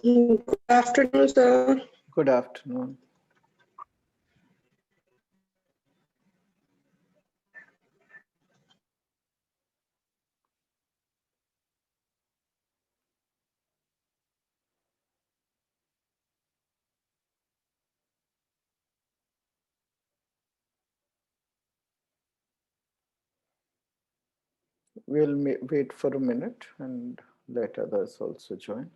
Good afternoon, sir. Good afternoon. We'll wait for a minute and let others also join.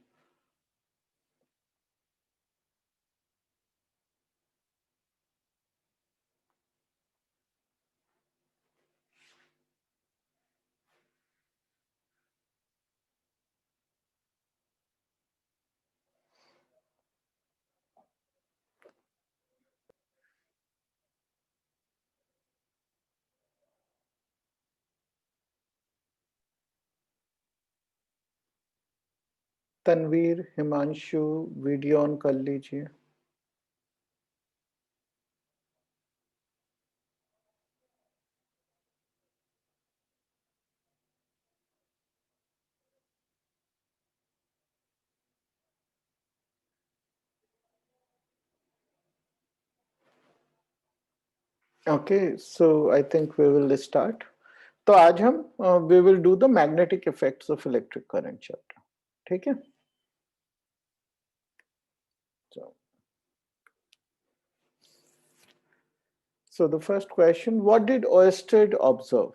Tanveer, Himanshu, video on कर लीजिए. Okay, so I think we will start. तो आज हम we will do the magnetic effects of electric current chapter. ठीक है? So the first question, what did Oersted observe?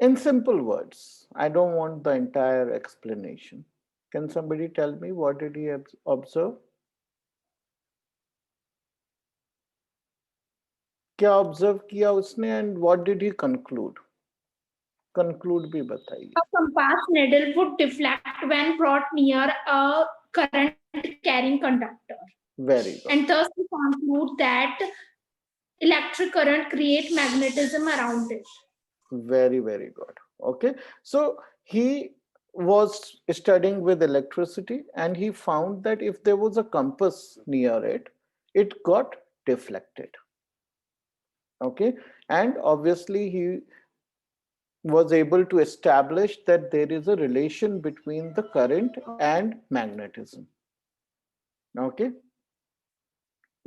In simple words, I don't want the entire explanation. Can somebody tell me what did he observe? क्या observe किया उसने and what did he conclude? Conclude भी बताइए. A compass needle would deflect when brought near a current-carrying conductor. Very good. And thus we conclude that electric current create magnetism around it. Very, very good. Okay. So he was studying with electricity and he found that if there was a compass near it, it got deflected. Okay. And obviously he was able to establish that there is a relation between the current and magnetism. Okay.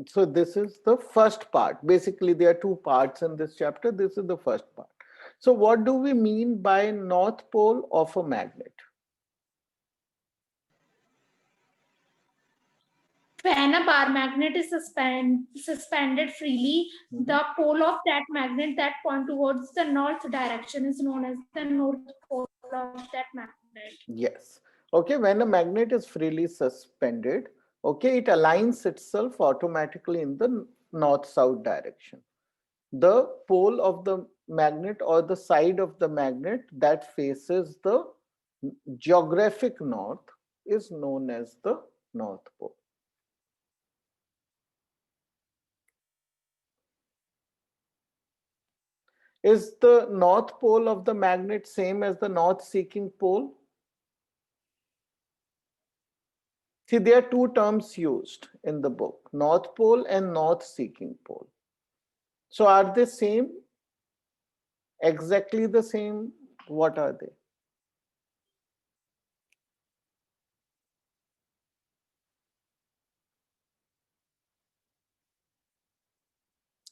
So this is the first part. Basically, there are two parts in this chapter. This is the first part. So what do we mean by north pole of a magnet? When a bar magnet is suspended freely, the pole of that magnet that point towards the north direction is known as the north pole of that magnet. Yes. Okay, when a magnet is freely suspended, okay, it aligns itself automatically in the north-south direction. The pole of the magnet or the side of the magnet that faces the geographic north is known as the north pole. Is the north pole of the magnet same as the north-seeking pole? See, there are two terms used in the book, north pole and north-seeking pole. So are they same? Exactly the same? What are they?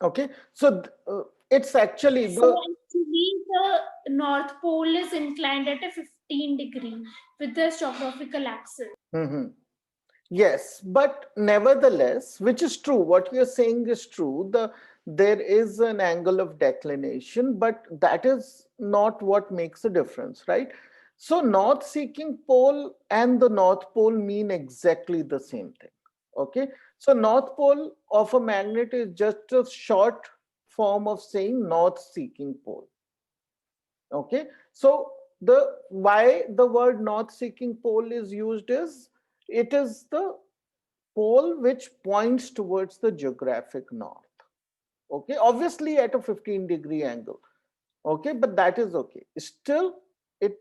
Okay, so it's actually the north pole is inclined at a 15 degree with the geographical axis. Yes, but nevertheless, which is true, what we are saying is true, there is an angle of declination, but that is not what makes a difference, right? So north-seeking pole and the north pole mean exactly the same thing. Okay, so north pole of a magnet is just a short form of saying north-seeking pole. Okay, so the why the word north-seeking pole is used is it is the pole which points towards the geographic north. Okay, obviously at a 15-degree angle. Okay, but that is okay. Still, it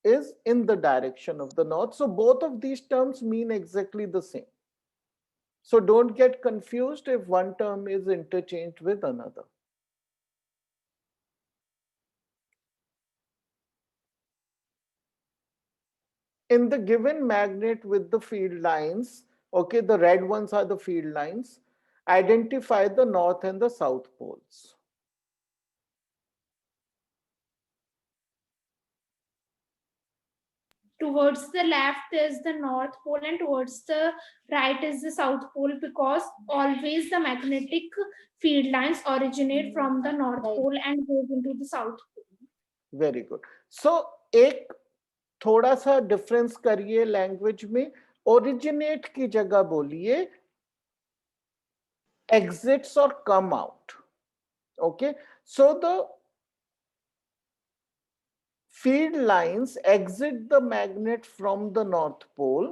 is in the direction of the north. So both of these terms mean exactly the same. So don't get confused if one term is interchanged with another. in the given magnet with the field lines, okay, the red ones are the field lines, identify the north and the south poles. Towards the left is the north pole and towards the right is the south pole, because always the magnetic field lines originate from the north pole and goes into the south pole. Very good. So एक थोड़ा सा difference करिए language में, originate की जगह बोलिए exits or come out. Okay, so the field lines exit the magnet from the north pole,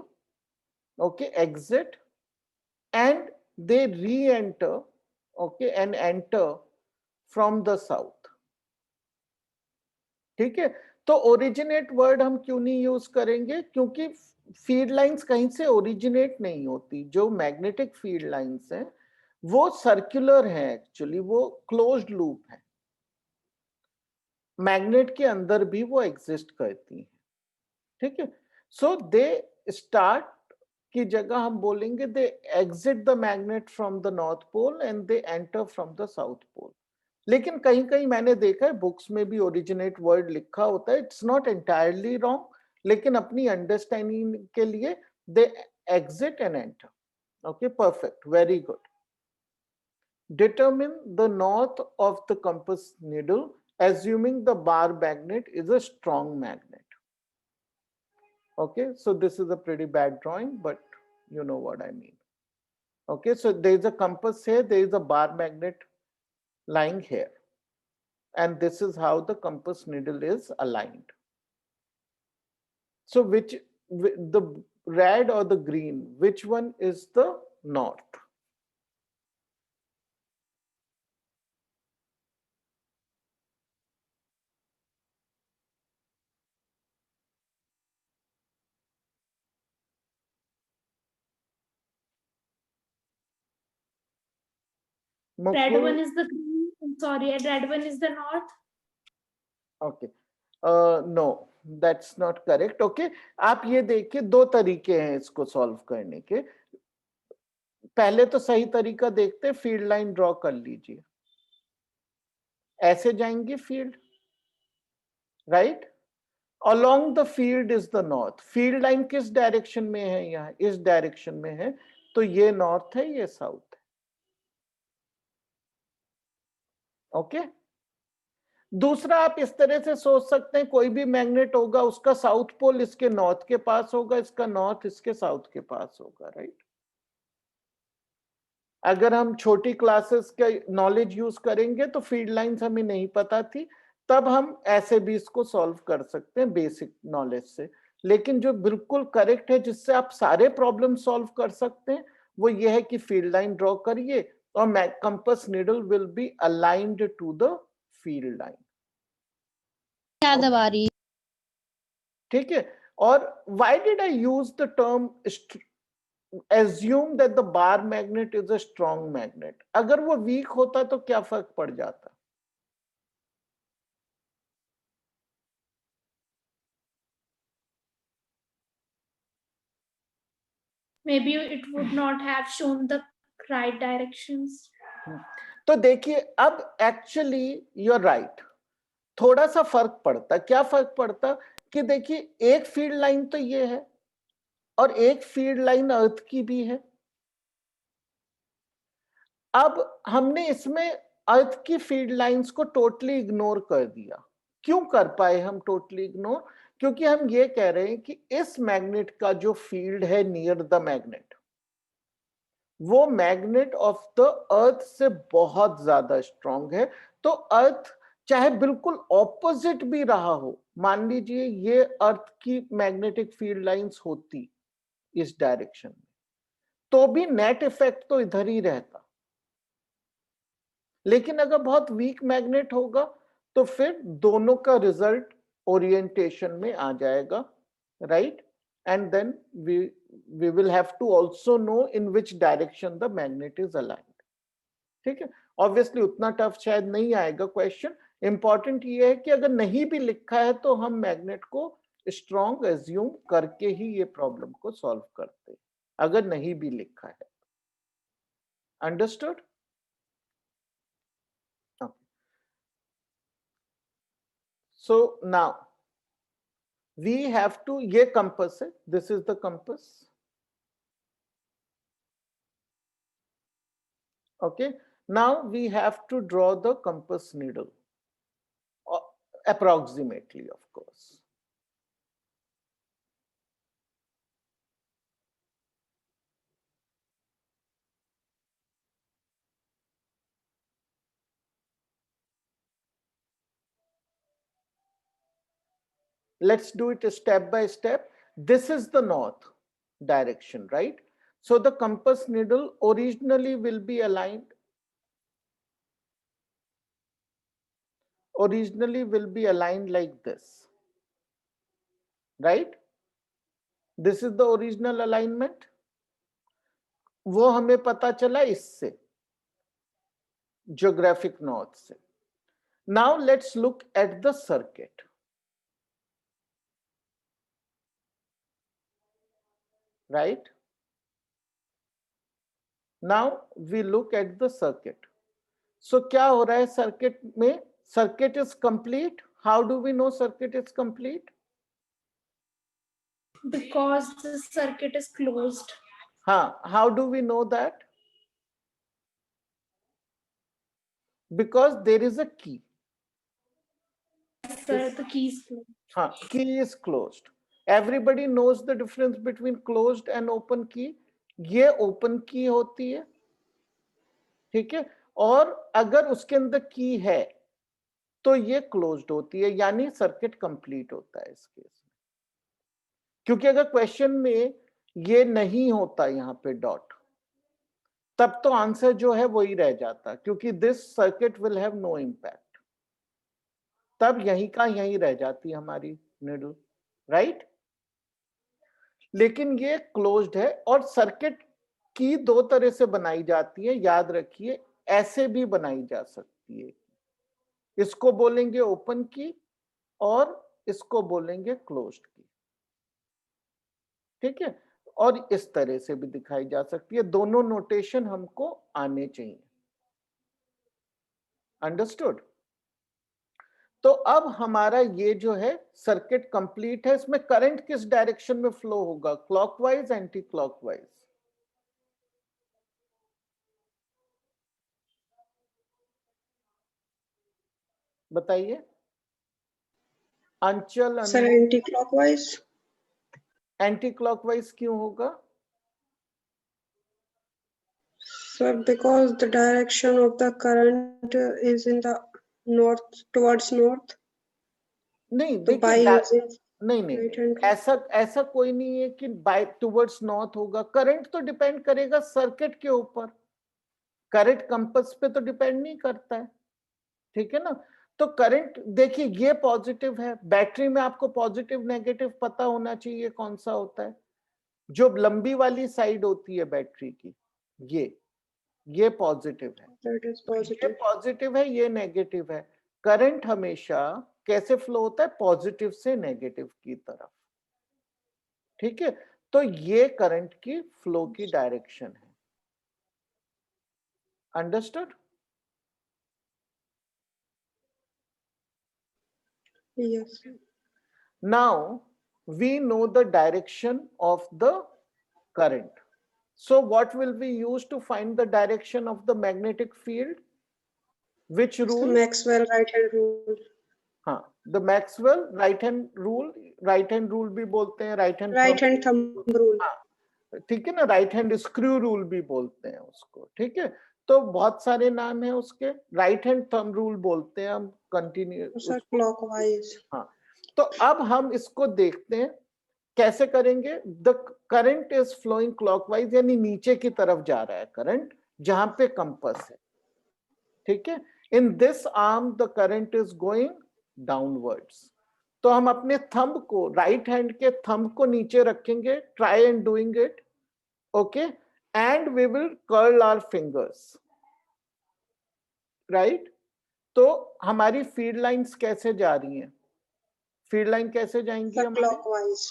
okay, exit, and they re-enter, okay, and enter from the south. ठीक है, तो ओरिजिनेट वर्ड हम क्यों नहीं यूज करेंगे, क्योंकि फील्ड लाइंस कहीं से ओरिजिनेट नहीं होती. जो मैग्नेटिक फील्ड लाइंस हैं वो सर्कुलर हैं, एक्चुअली वो क्लोज्ड लूप है, मैग्नेट के अंदर भी वो एग्जिस्ट करती हैं. ठीक है, सो दे स्टार्ट की जगह हम बोलेंगे they exit the magnet from the north pole and they enter from the south pole. लेकिन कहीं कहीं मैंने देखा है बुक्स में भी ओरिजिनेट वर्ड लिखा होता है. इट्स नॉट एंटायरली रॉन्ग, लेकिन अपनी अंडरस्टैंडिंग के लिए they exit and enter. Okay, perfect, very good. Determine the north of the compass needle, assuming the bar magnet is a strong magnet. Okay, so this is a pretty bad drawing, but you know what I mean. Okay, so there is a compass here, there is a bar magnet lying here, and this is how the compass needle is aligned. So which, the red or the green, which one is the north? Red Mukul? one is the green, sorry, red one is the north. Okay, no, that's not correct. Okay, आप ये देखिए दो तरीके हैं इसको solve करने के. पहले तो सही तरीका देखते, फील्ड लाइन ड्रॉ कर लीजिए. ऐसे जाएंगे field, right, along the field is the north. Field line किस डायरेक्शन में है, यहाँ इस डायरेक्शन में है, तो ये नॉर्थ है, ये साउथ है. ओके, दूसरा आप इस तरह से सोच सकते हैं, कोई भी मैग्नेट होगा उसका साउथ पोल इसके नॉर्थ के पास होगा, इसका नॉर्थ इसके साउथ के पास होगा, राइट. अगर हम छोटी क्लासेस का नॉलेज यूज करेंगे तो फील्ड लाइंस हमें नहीं पता थी, तब हम ऐसे भी इसको सॉल्व कर सकते हैं बेसिक नॉलेज से. लेकिन जो बिल्कुल करेक्ट है, जिससे आप सारे प्रॉब्लम सॉल्व कर सकते हैं, वो ये है कि फील्ड लाइन ड्रॉ करिए और compass needle will be aligned to the field line. क्या दबा रही? ठीक है, और why did I use the term assume that the bar magnet is a strong magnet? अगर वो वीक होता तो क्या फर्क पड़ जाता? Maybe it would not have shown the right directions. तो देखिए अब एक्चुअली यू आर राइट, थोड़ा सा फर्क पड़ता. क्या फर्क पड़ता कि देखिए एक फील्ड लाइन तो ये है और एक फील्ड लाइन अर्थ की भी है. अब हमने इसमें अर्थ की फील्ड लाइंस को टोटली इग्नोर कर दिया. क्यों कर पाए हम टोटली इग्नोर? क्योंकि हम ये कह रहे हैं कि इस मैग्नेट का जो फील्ड है नियर द मैग्नेट, वो मैग्नेट ऑफ द अर्थ से बहुत ज्यादा स्ट्रॉन्ग है. तो अर्थ चाहे बिल्कुल ऑपोजिट भी रहा हो, मान लीजिए ये अर्थ की मैग्नेटिक फील्ड लाइंस होती इस डायरेक्शन में, तो भी नेट इफेक्ट तो इधर ही रहता. लेकिन अगर बहुत वीक मैग्नेट होगा तो फिर दोनों का रिजल्ट ओरिएंटेशन में आ जाएगा, right. And then we will have to also know in which direction the magnet is aligned. ठीक है, ऑब्वियसली उतना टफ शायद नहीं आएगा क्वेश्चन. इंपॉर्टेंट ये है कि अगर नहीं भी लिखा है तो हम मैग्नेट को स्ट्रॉन्ग एज्यूम करके ही ये प्रॉब्लम को सॉल्व करते हैं, अगर नहीं भी लिखा है। Understood? So now we have to, ये कंपास है, this is the compass. Okay, now we have to draw the compass needle, approximately, of course. Let's do it step by step. This is the north direction, right? So the compass needle originally will be aligned. Originally will be aligned like this, right? This is the original alignment. वो हमें पता चला इससे, geographic north से. Now let's look at the circuit. Right? Now we look at the circuit. So क्या हो रहा है circuit में? Circuit is complete. How do we know circuit is complete? Because the circuit is closed. How do we know that? Because there is a key. Sir, the key is closed. Key is closed. Everybody knows the difference between closed and open key. ये open key होती है, ठीक है, और अगर उसके अंदर की है तो ये क्लोज्ड होती है, यानी सर्किट कंप्लीट होता है इस केस में। क्योंकि अगर क्वेश्चन में ये नहीं होता यहाँ पे डॉट, तब तो आंसर जो है वही रह जाता, क्योंकि this circuit will have no impact, तब यहीं का यहीं रह जाती हमारी निडल, राइट? लेकिन ये क्लोज्ड है, और सर्किट की दो तरह से बनाई जाती है, याद रखिए, ऐसे भी बनाई जा सकती है, इसको बोलेंगे ओपन की और इसको बोलेंगे क्लोज्ड की, ठीक है, और इस तरह से भी दिखाई जा सकती है। दोनों नोटेशन हमको आने चाहिए। अंडरस्टूड? तो अब हमारा ये जो है सर्किट कंप्लीट है। इसमें करंट किस डायरेक्शन में फ्लो होगा, क्लॉकवाइज, एंटी क्लॉकवाइज? बताइए अंचल। Sir anti clockwise. Anti clockwise क्यों होगा? Sir, because the direction of the current is in the north, towards north. नहीं तो by देखिए, using नहीं right hand ऐसा कोई नहीं है कि बाय टुवर्ड्स नॉर्थ होगा। करंट तो डिपेंड करेगा सर्किट के ऊपर, करंट कंपास पे तो डिपेंड नहीं करता है, ठीक है ना? तो करंट देखिए, ये पॉजिटिव है, बैटरी में आपको पॉजिटिव नेगेटिव पता होना चाहिए कौन सा होता है। जो लंबी वाली साइड होती है बैटरी की, ये पॉजिटिव है, that is ये positive. पॉजिटिव है, ये नेगेटिव है। करंट हमेशा कैसे फ्लो होता है, पॉजिटिव से नेगेटिव की तरफ, ठीक है? तो ये करंट की फ्लो की डायरेक्शन है। Understood? Yes. Now we know the direction of the current. So what will we use to find the direction of the magnetic field? Which So rule? Maxwell right hand rule. हाँ, the Maxwell right hand rule भी बोलते हैं, right hand thumb rule. हाँ, ठीक है ना, right hand screw rule भी बोलते हैं उसको, ठीक है? तो बहुत सारे नाम हैं उसके। right hand thumb rule बोलते हैं हम, कंटिन्यू Sir clockwise. हाँ, तो अब हम इसको देखते हैं कैसे करेंगे। The current is flowing clockwise, यानी नीचे की तरफ जा रहा है करंट, जहां पे कंपास है, ठीक है? In this arm the current is going downwards. तो हम अपने थंब को, राइट हैंड के थंब को नीचे रखेंगे, try and doing it, okay, and we will curl our fingers, right? तो हमारी फीड लाइंस कैसे जा रही हैं? फील्ड लाइन कैसे जाएंगी Sir, हमारी? clockwise.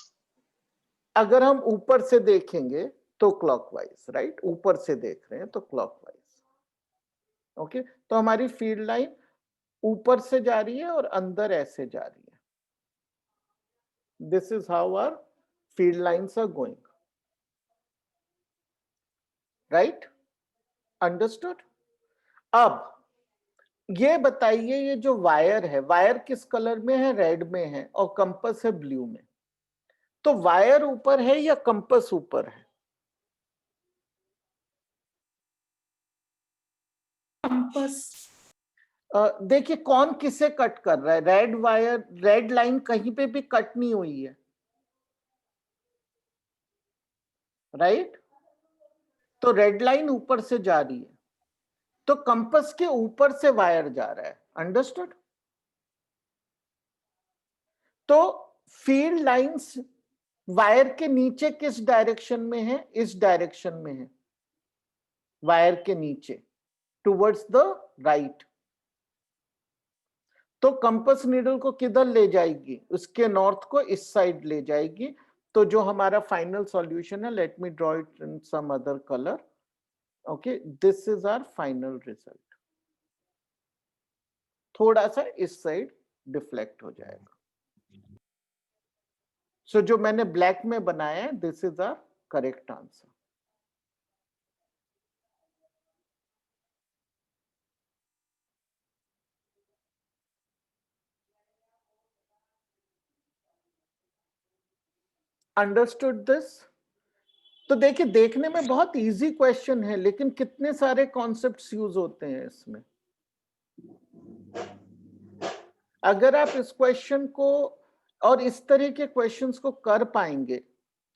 अगर हम ऊपर से देखेंगे तो क्लॉकवाइज, राइट? ऊपर से देख रहे हैं तो क्लॉकवाइज। ओके, तो हमारी फील्ड लाइन ऊपर से जा रही है और अंदर ऐसे जा रही है। This is how our field lines are going, right? Understood? अब ये बताइए, ये जो वायर है, वायर किस कलर में है? रेड में है, और कंपास है ब्लू में। तो वायर ऊपर है या कंपास ऊपर है? कंपास। देखिए कौन किसे कट कर रहा है। रेड वायर, रेड लाइन कहीं पे भी कट नहीं हुई है, राइट? तो रेड लाइन ऊपर से जा रही है, तो कंपास के ऊपर से वायर जा रहा है। अंडरस्टूड? तो फील्ड लाइंस वायर के नीचे किस डायरेक्शन में है? इस डायरेक्शन में है, वायर के नीचे, टुवर्ड्स द राइट। तो कंपास नीडल को किधर ले जाएगी? उसके नॉर्थ को इस साइड ले जाएगी। तो जो हमारा फाइनल सॉल्यूशन है, let me draw it in some other colour. Okay, this is our final result. थोड़ा सा इस साइड डिफ्लेक्ट हो जाएगा। सो जो मैंने ब्लैक में बनाया है, this is our correct answer. Understood this? तो देखिए, देखने में बहुत इजी क्वेश्चन है, लेकिन कितने सारे कॉन्सेप्ट्स यूज होते हैं इसमें। अगर आप इस क्वेश्चन को और इस तरह के क्वेश्चंस को कर पाएंगे,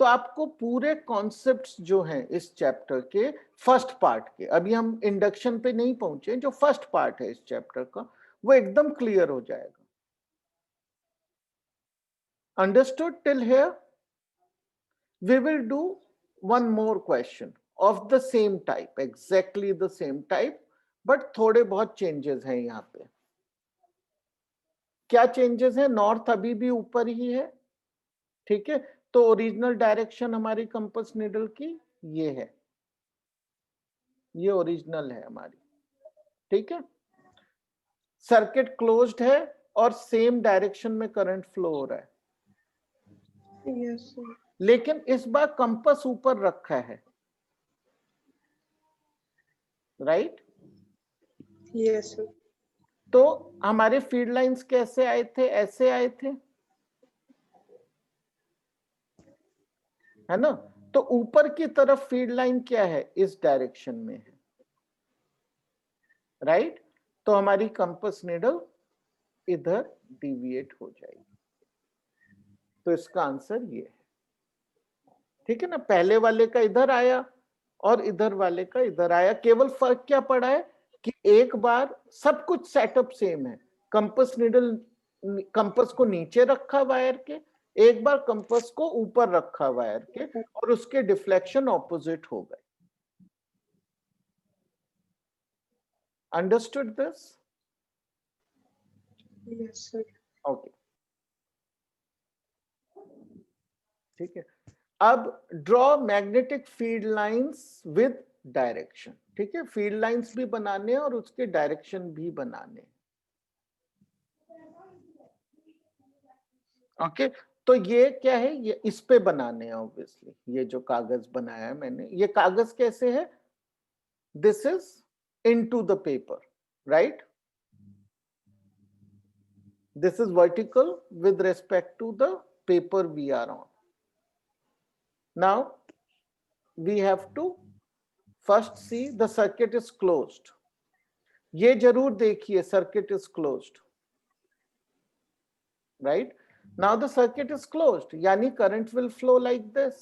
तो आपको पूरे कॉन्सेप्ट्स जो हैं इस चैप्टर के फर्स्ट पार्ट के, अभी हम इंडक्शन पे नहीं पहुंचे, जो फर्स्ट पार्ट है इस चैप्टर का, वो एकदम क्लियर हो जाएगा। Understood till here? We will do one more question of the same type, exactly the same type, but थोड़े बहुत changes हैं यहाँ पे। क्या changes हैं? नॉर्थ अभी भी ऊपर ही है, ठीक है? तो ओरिजिनल डायरेक्शन हमारी कंपास नीडल की ये है, ये ओरिजिनल है हमारी, ठीक है? सर्किट क्लोज्ड है और सेम डायरेक्शन में करंट फ्लो हो रहा है, Yes, sir. लेकिन इस बार कंपास ऊपर रखा है, राइट? Yes, sir. तो हमारे फील्ड लाइंस कैसे आए थे? ऐसे आए थे, है ना? तो ऊपर की तरफ फील्ड लाइन क्या है? इस डायरेक्शन में है, राइट? तो हमारी कंपास नीडल इधर डिविएट हो जाएगी। तो इसका आंसर ये है, ठीक है ना? पहले वाले का इधर आया और इधर वाले का इधर आया। केवल फर्क क्या पड़ा है कि एक बार सब कुछ सेटअप सेम है। कंपास नीडल, कंपास को नीचे रखा वायर के, एक बार कंपास को ऊपर रखा वायर के, और उसके डिफ्लेक्शन ऑपोजिट हो गए। Understood this? Yes, sir. Okay, ठीक है। अब draw magnetic field lines with direction, ठीक है? फील्ड लाइंस भी बनाने और उसके डायरेक्शन भी बनाने। ओके, तो ये क्या है? ये इस पे बनाने हैं ऑब्वियसली। ये जो कागज बनाया है मैंने, ये कागज कैसे है? This is into the paper, right? This is vertical with respect to the paper we are on. Now we have to first see the circuit is closed. ये जरूर देखिए, circuit is closed, right? Now the circuit is closed, यानी current will flow like this.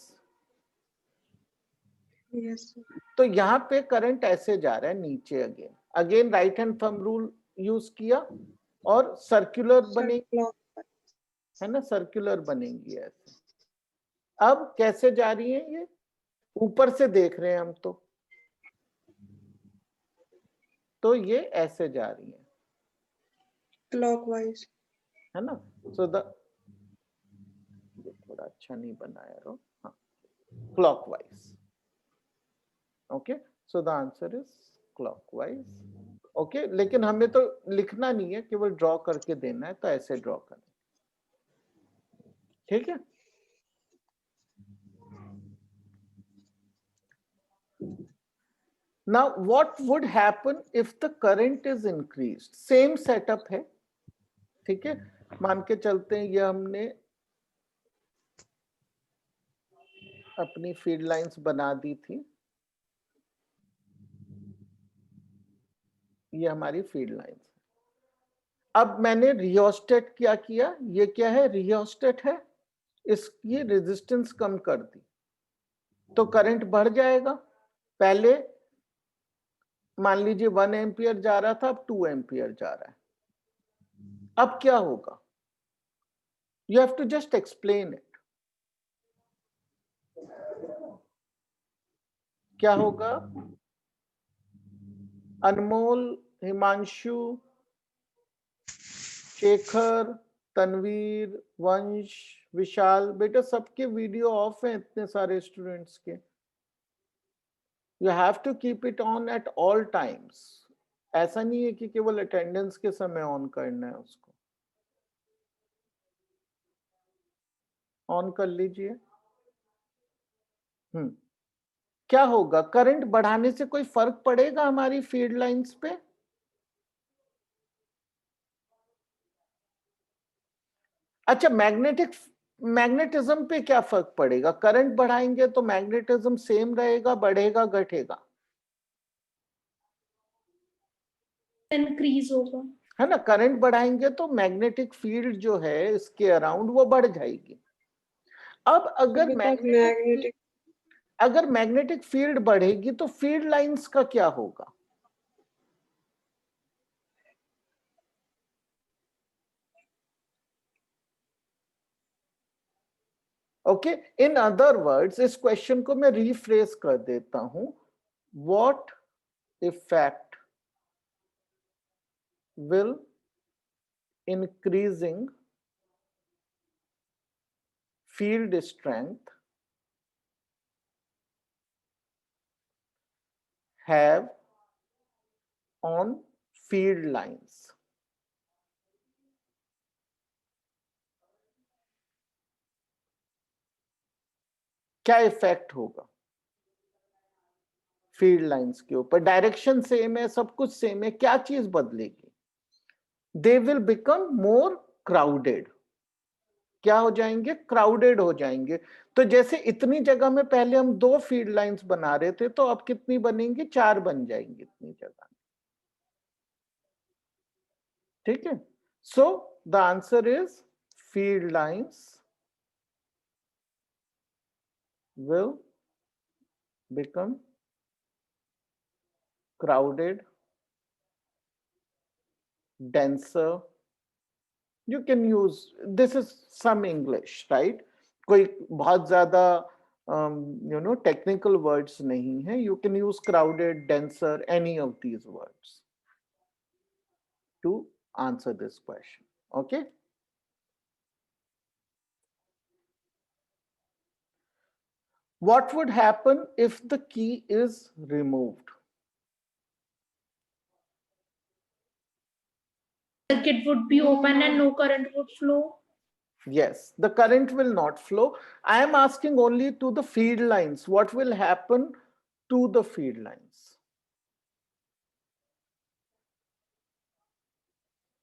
Yes, sir. तो यहाँ पे current ऐसे जा रहा है नीचे। Again right hand thumb rule use किया और सर्कुलर Sir, बनेगी, clockwise. है ना? सर्कुलर बनेगी ऐसे। अब कैसे जा रही है ये? ऊपर से देख रहे हैं हम तो ये ऐसे जा रही है, Clockwise. है ना? सो द थोड़ा अच्छा नहीं बनाया रो, हाँ, clockwise. Okay, so the answer is clockwise. Okay, लेकिन हमें तो लिखना नहीं है, केवल ड्रॉ करके देना है, तो ऐसे ड्रॉ करें, ठीक है। Now, what would happen if the current is increased? Same setup है, ठीक है। मान के चलते हैं ये हमने अपनी फीड लाइंस बना दी थी, ये हमारी फीड लाइंस। अब मैंने रियोस्टेट क्या किया, ये क्या है, रियोस्टेट है, इसकी रेजिस्टेंस कम कर दी, तो करंट बढ़ जाएगा। पहले मान लीजिए 1 एम्पियर जा रहा था, अब 2 एम्पियर जा रहा है। अब क्या होगा, you have to just explain it. क्या होगा, अनमोल, हिमांशु, शेखर, तनवीर, वंश, विशाल, बेटा सबके वीडियो ऑफ हैं, इतने सारे स्टूडेंट्स के। You have to keep it on at all times. ऐसा नहीं है कि केवल अटेंडेंस के समय ऑन करना है उसको। ऑन कर लीजिए। क्या होगा, करंट बढ़ाने से कोई फर्क पड़ेगा हमारी फीड लाइंस पे? अच्छा, मैग्नेटिज्म पे क्या फर्क पड़ेगा? करंट बढ़ाएंगे तो मैग्नेटिज्म सेम रहेगा, बढ़ेगा, घटेगा? इंक्रीज होगा, है ना। करंट बढ़ाएंगे तो मैग्नेटिक फील्ड जो है इसके अराउंड वो बढ़ जाएगी। अब अगर मैग्नेटिक फील्ड बढ़ेगी तो फील्ड लाइंस का क्या होगा? ओके, इन अदर वर्ड्स, इस क्वेश्चन को मैं रीफ्रेज कर देता हूं। What effect will increasing field strength have on field lines? क्या इफेक्ट होगा फील्ड लाइंस के ऊपर? डायरेक्शन सेम है, सब कुछ सेम है, क्या चीज बदलेगी? They will become more crowded. क्या हो जाएंगे? क्राउडेड हो जाएंगे। तो जैसे इतनी जगह में पहले हम 2 फील्ड लाइंस बना रहे थे, तो अब कितनी बनेंगी? 4 बन जाएंगी इतनी जगह, ठीक है। So the answer is field lines will become crowded, denser. You can use, this is some English, right? कोई बहुत ज्यादा technical words नहीं है. You can use crowded, denser, any of these words to answer this question. Okay. What would happen if the key is removed? circuit would be open and no current would flow. Yes, the current will not flow. I am asking only to the field lines. What will happen to the field lines?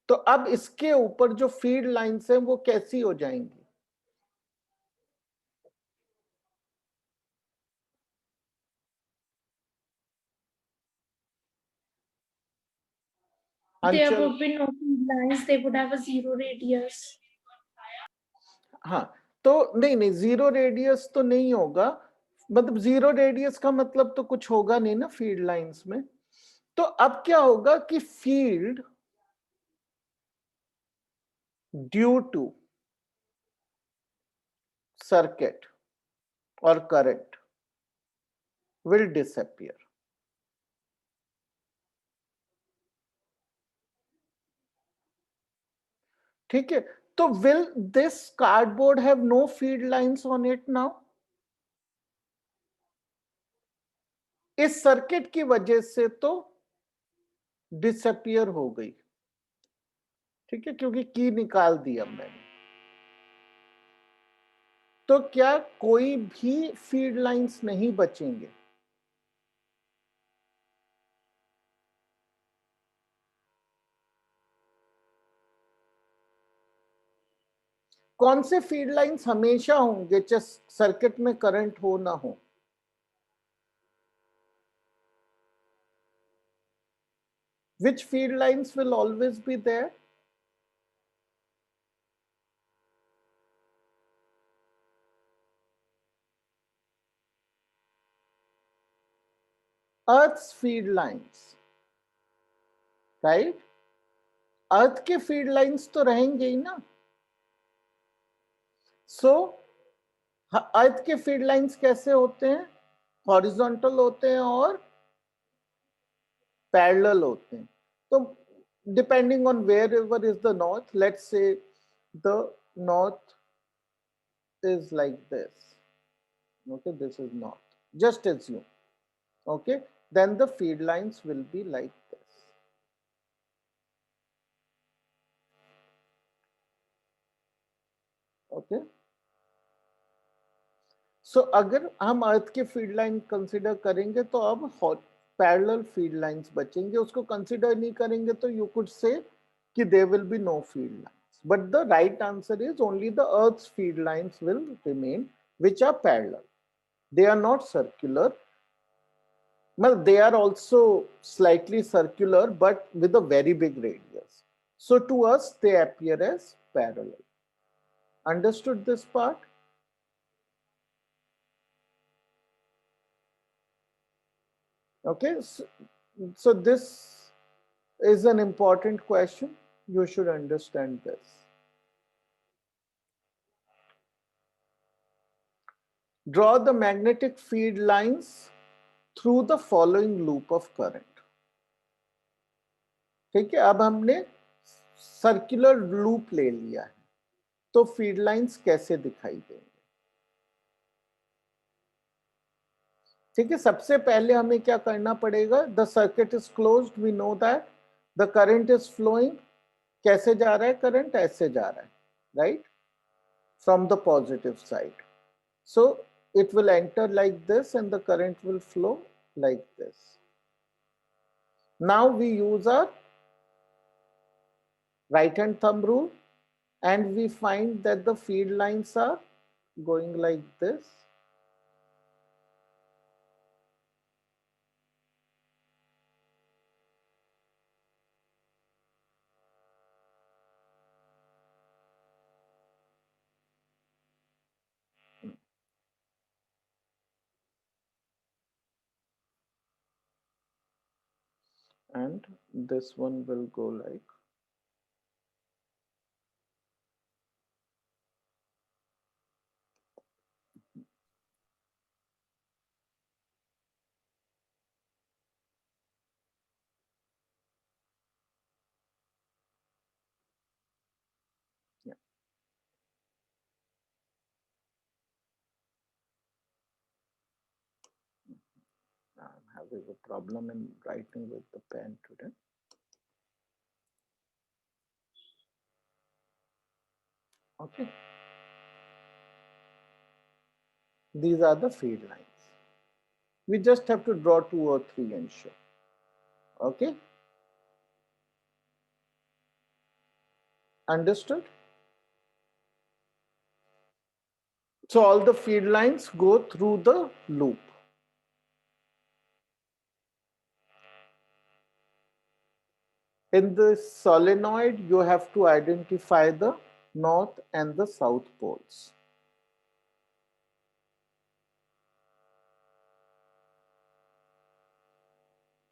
तो अब इसके ऊपर जो feed lines हैं वो कैसी हो जाएंगी? There would be no field lines, they would have a zero radius. हाँ, तो नहीं, जीरो रेडियस तो नहीं होगा। मतलब जीरो रेडियस का मतलब तो कुछ होगा नहीं ना फील्ड लाइंस में। तो अब क्या होगा कि फील्ड ड्यू टू सर्किट और करंट will disappear. ठीक है, So will this cardboard have no feed lines on it now? इस सर्किट की वजह से तो डिसअपियर हो गई, ठीक है, क्योंकि की निकाल दी अब मैंने। तो क्या कोई भी फीड लाइंस नहीं बचेंगे? कौन से फीड लाइंस हमेशा होंगे चाहे सर्किट में करंट हो ना हो? Which feed lines will always be there? Earth's feed lines, right? अर्थ के फीड लाइंस तो रहेंगे ही ना। सो अर्थ के फीड लाइंस कैसे होते हैं? हॉरिजॉन्टल होते हैं और पैरेलल होते हैं। तो depending on where ever is the north, let's say the north is like this, okay, this is north, just assume, okay, then the feed lines will be like this, okay. So अगर हम अर्थ के feed line consider करेंगे तो अब parallel feed lines बचेंगे, उसको consider नहीं करेंगे तो यू कुड से कि there will be no field lines, but the right answer is only the earth's field lines will remain which are parallel. They are not circular. Well, they are also slightly circular but with a very big radius. So to us they appear as parallel. Understood this part? Okay, so this is an important question. You should understand this. Draw the magnetic field lines through the following loop of current. ठीक है, अब हमने circular loop ले लिया है, तो feed lines कैसे दिखाई देंगे? ठीक है, सबसे पहले हमें क्या करना पड़ेगा? The circuit is closed, we know that the current is flowing. कैसे जा रहा है करंट? ऐसे जा रहा है, right, from the positive side. So it will enter like this and the current will flow like this. Now we use our right hand thumb rule and we find that the feed lines are going like this. And this one will go like yeah. I'm having a problem in writing with the pen today. Okay, these are the feed lines. We just have to draw 2 or 3 and show. Okay, understood? So all the feed lines go through the loop. In the solenoid, you have to identify the north and the south poles.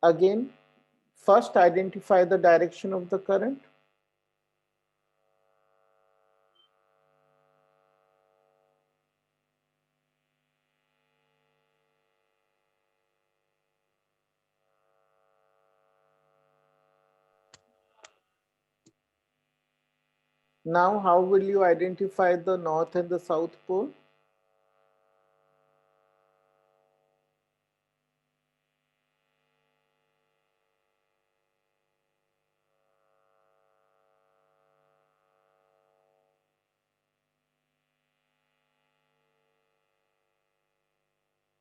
Again, first identify the direction of the current. Now, how will you identify the north and the south pole?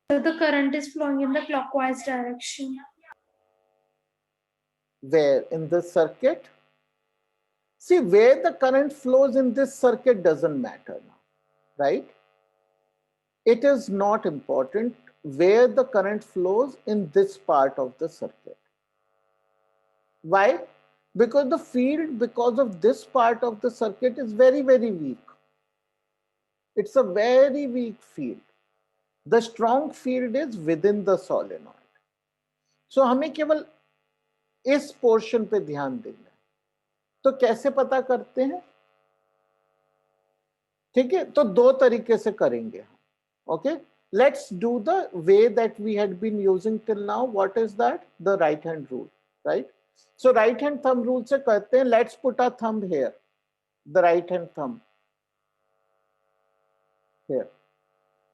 So the current is flowing in the clockwise direction. Where? In this circuit? See, where the current flows in this circuit doesn't matter now, right? It is not important where the current flows in this part of the circuit. Why? Because the field, because of this part of the circuit, is very, very weak. It's a very weak field. The strong field is within the solenoid. So हमें केवल इस portion पे ध्यान देना है. तो कैसे पता करते हैं? ठीक है, तो दो तरीके से करेंगे हम. Okay, let's do the way that we had been using till now. What is that? The right hand rule, right? So right hand thumb rule से कहते हैं, let's put a thumb here, the right hand thumb here,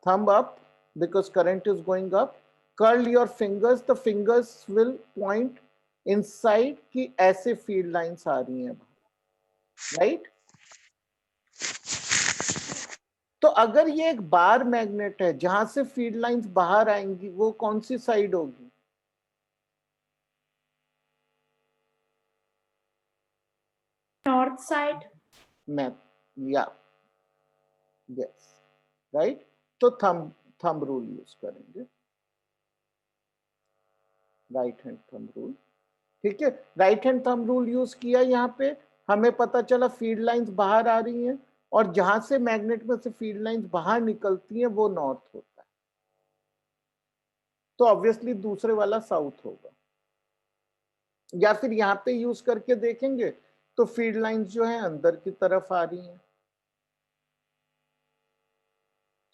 thumb up because current is going up. Curl your fingers, the fingers will point inside कि ऐसे field lines आ रही हैं, right? तो अगर ये एक बार मैग्नेट है जहां से फील्ड लाइंस बाहर आएंगी, वो कौन सी साइड होगी? North side. या यस, राइट. तो थंब रूल यूज करेंगे, राइट हैंड थंब रूल. ठीक है, right hand thumb rule use किया. यहाँ पे हमें पता चला फील्ड लाइंस बाहर आ रही हैं और जहां से मैग्नेट में से फील्ड लाइंस बाहर निकलती हैं वो नॉर्थ होता है. तो ऑब्वियसली दूसरे वाला साउथ होगा. या फिर यहाँ पे यूज करके देखेंगे तो फील्ड लाइंस जो है अंदर की तरफ आ रही हैं.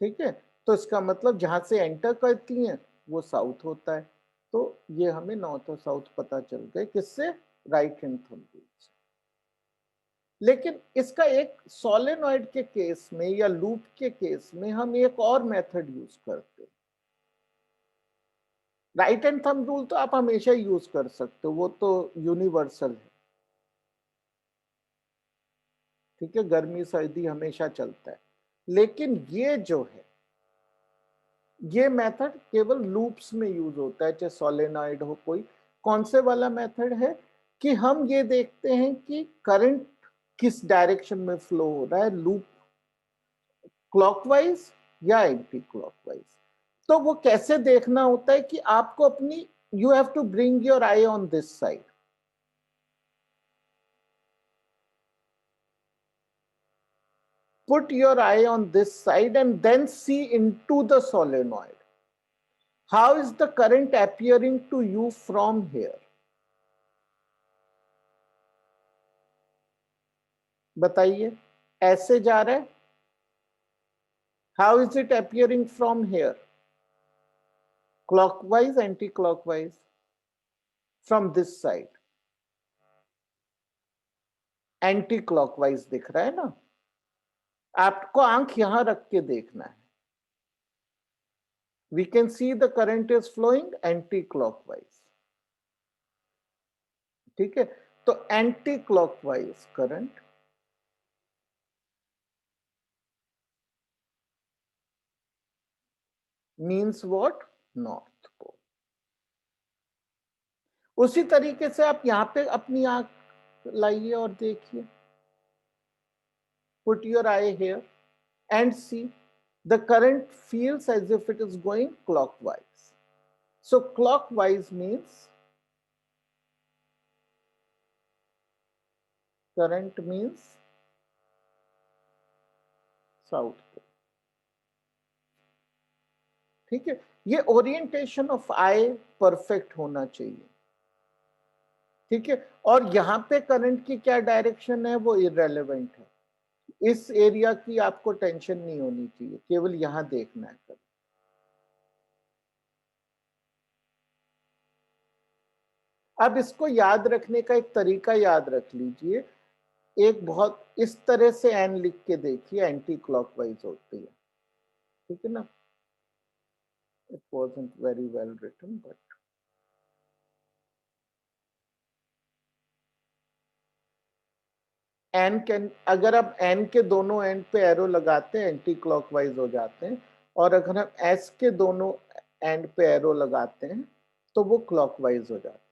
ठीक है, तो इसका मतलब जहां से एंटर करती हैं वो साउथ होता है. तो ये हमें नॉर्थ और साउथ पता चल गए किससे? राइट हैंड थंब रूल से. लेकिन इसका एक सोलेनॉइड के केस में या लूप के केस में हम एक और मेथड यूज करते हैं. राइट हैंड थंब रूल तो आप हमेशा यूज कर सकते हो, वो तो यूनिवर्सल है. ठीक है, गर्मी सर्दी हमेशा चलता है. लेकिन ये जो है, ये मेथड केवल लूप्स में यूज होता है, चाहे सोलेनॉइड हो कोई. कौन से वाला मेथड है कि हम ये देखते हैं कि करंट किस डायरेक्शन में फ्लो हो रहा है, लूप क्लॉकवाइज या एंटी क्लॉकवाइज. तो वो कैसे देखना होता है कि आपको अपनी, you have to bring your eye on this side. Put your eye on this side and then see into the solenoid. How is the current appearing to you from here? बताइए, ऐसे जा रहा है. How is it appearing from here? Clockwise, anti-clockwise? From this side. Anti-clockwise दिख रहा है ना. आपको आंख यहां रख के देखना है. We can see the current is flowing anti-clockwise. ठीक है, तो anti-clockwise current means what? North pole. उसी तरीके से आप यहां पे अपनी आंख लाइए और देखिए. Put your eye here and see. The current feels as if it is going clockwise. So clockwise means current means south pole. ठीक है, ये ओरिएंटेशन ऑफ आई परफेक्ट होना चाहिए. ठीक है, और यहां पे करंट की क्या डायरेक्शन है वो इररेलेवेंट है. इस एरिया की आपको टेंशन नहीं होनी चाहिए, केवल यहां देखना है. अब इसको याद रखने का एक तरीका याद रख लीजिए. एक बहुत इस तरह से एन लिख के देखिए, एंटी क्लॉकवाइज होती है, ठीक है ना। It wasn't very well written but N can, अगर आप एन के दोनों एंड पे एरो लगाते हैं एंटी क्लॉकवाइज हो जाते हैं, और अगर हम एस के दोनों एंड पे एरो लगाते हैं तो वो क्लॉकवाइज हो जाता है।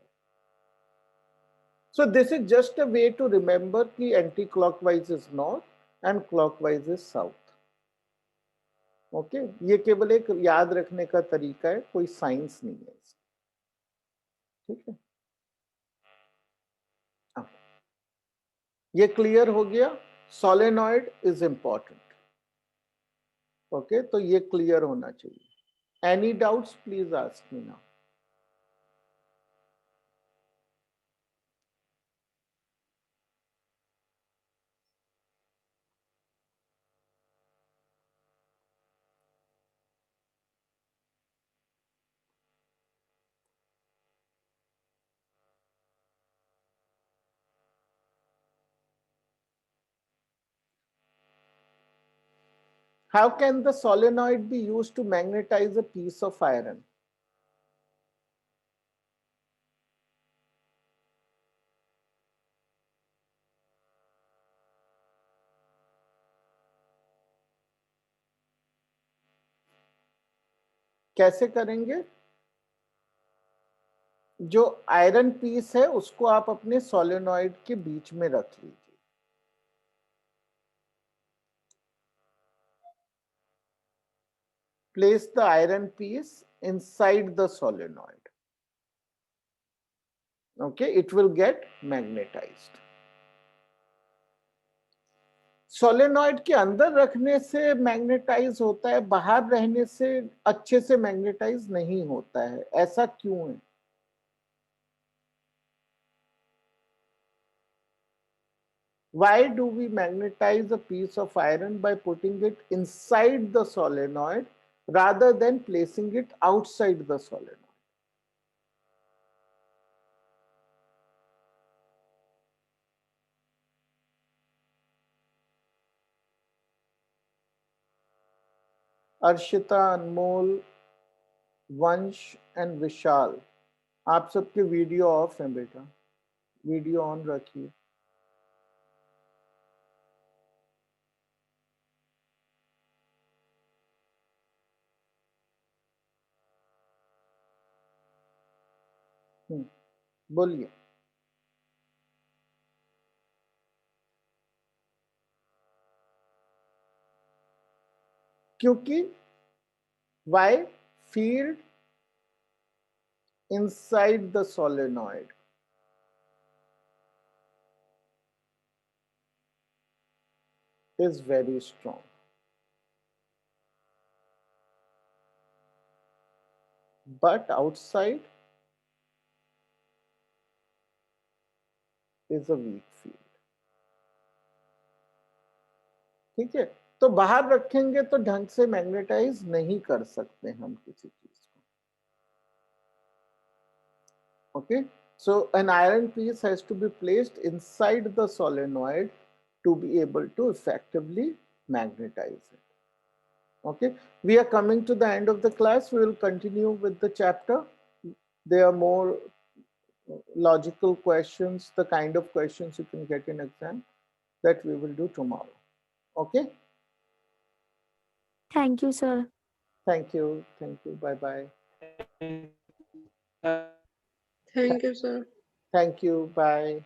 So this is just a way to remember कि anti clockwise is north and clockwise is south. Okay, ये केवल एक याद रखने का तरीका है, कोई साइंस नहीं है इसका, ठीक है। ये क्लियर हो गया, सोलेनॉइड इज इंपॉर्टेंट। ओके, तो ये क्लियर होना चाहिए। Any doubts please ask me now. How can the solenoid be used to magnetize a piece of iron? कैसे करेंगे? जो आयरन पीस है उसको आप अपने सोलेनॉइड के बीच में रख लीजिए। Place the iron piece inside the solenoid. Okay, it will get magnetized. Solenoid के अंदर रखने से मैग्नेटाइज होता है, बाहर रहने से अच्छे से मैग्नेटाइज नहीं होता है, ऐसा क्यों है? Why do we magnetize a piece of iron by putting it inside the solenoid rather than placing it outside the solenoid? Arshita, अनमोल, वंश एंड विशाल, आप सबके वीडियो ऑफ हैं बेटा, वीडियो ऑन रखिए। बोलिए। क्योंकि why field inside the solenoid is very strong, but outside is a weak field. ठीक है, तो बाहर रखेंगे तो ढंग से मैग्नेटाइज नहीं कर सकते हम किसी चीज को। Okay, so an iron piece has to be placed inside the solenoid to be able to effectively magnetize it. Okay, we are coming to the end of the class. We will continue with the chapter. There are more logical questions, the kind of questions you can get in exam, that we will do tomorrow. Okay, Thank you, sir. thank you, bye bye. Thank you, sir. Thank you, bye.